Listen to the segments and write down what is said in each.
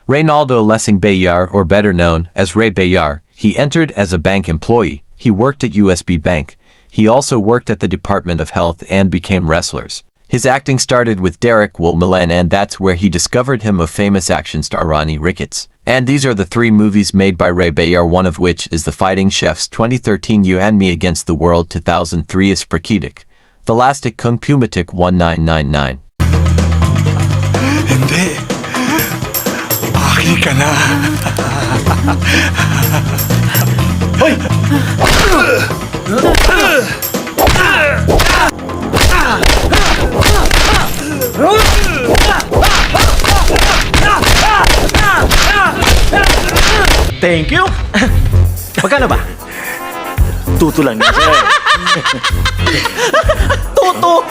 Reynaldo Lessing Bayar, or better known as Ray Bayar, he entered as a bank employee. He worked at USB Bank. He also worked at the Department of Health and became wrestlers. His acting started with Derek Woolmilan, and that's where he discovered him of famous action star Ronnie Ricketts. And these are the 3 movies made by Ray Bayar, one of which is The Fighting Chefs 2013, You and Me Against the World 2003 is Prakitik, The Lastic Kung Pumatik 1999. Hindi. Aki ka na. Hoy! Thank you! Magkano ba? Tuto lang yan, sir. Tuto!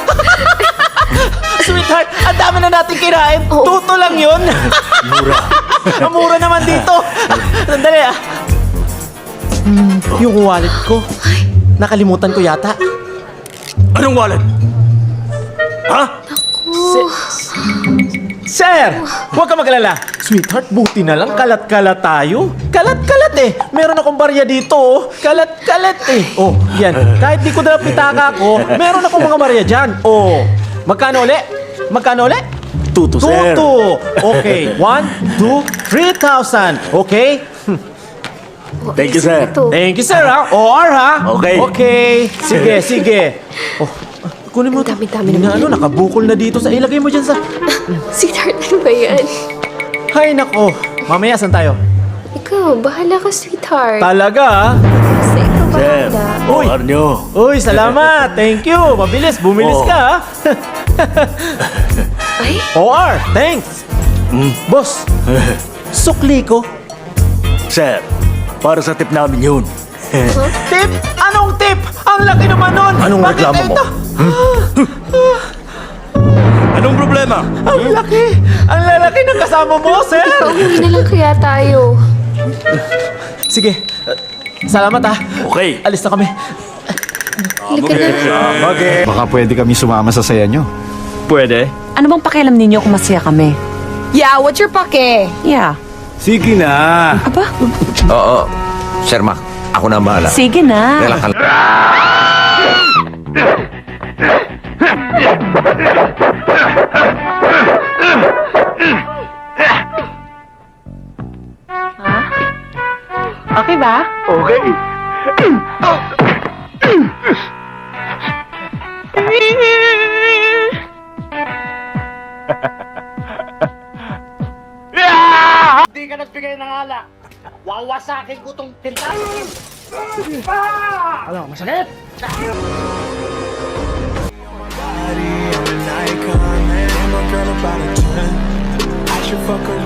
Sweetheart, ang dami na natin kinain. Tuto lang yun. Mura. Ang mura naman dito. Sandali ah. Yung wallet ko. Nakalimutan ko yata. Anong wallet? Ha? Sir! Huwag ka mag-alala. Sweetheart, buti na lang kalat-kalat tayo. Kalat-kalat eh. Meron akong barya dito oh. Kalat-kalat eh. Oh, yan. Kahit di ko dala pitaka ko, meron akong mga barya dyan. Oh. Magkano uli? Magkano uli? Tuto, sir. Tuto. Okay. 1, 2, 3,000. Okay? Thank you, sir. Thank you, sir, ha? OR, ha? Okay. Okay. Sige, sige. Oh, kunin mo. Dami-dami Hindi na naman. nakabukol na dito sa ilagay mo dyan sa... Sweetheart, ano ba yan? Hay, nako. Mamaya, saan tayo? Ikaw, bahala ka, sweetheart. Talaga, ha? Basta ikaw Sir, bahala. Uy. OR nyo. Uy, salamat. Thank you. Mabilis. Bumilis Oo. ka, ha? Ay, OR, thanks. Boss, sukli ko. Sir, para sa tip namin yun. Tip? Anong tip? Ang laki naman nun. Anong Bakit reklamo mo? ito? Anong problema? Ang laki. Ang lalaki ng kasama mo, sir. pauwi na lang kaya tayo. Sige. Salamat, ha. Okay. Alis na kami. Halika na. Baka pwede kami sumama sa saya nyo. Pwede? Ano bang pakialam ninyo kung masaya kami? Yeah, what's your pake? Yeah. Sige na! Aba, Oo, Sir Mac, ako na ang bahala. sige na. Relax ka lang. Okay ba? Okay. Hindi ka nagbigay ng alak. Wawasakin ko tong tinta. Ano, masakit? Body, I'm an icon, and my girl about a 10. I should fuck her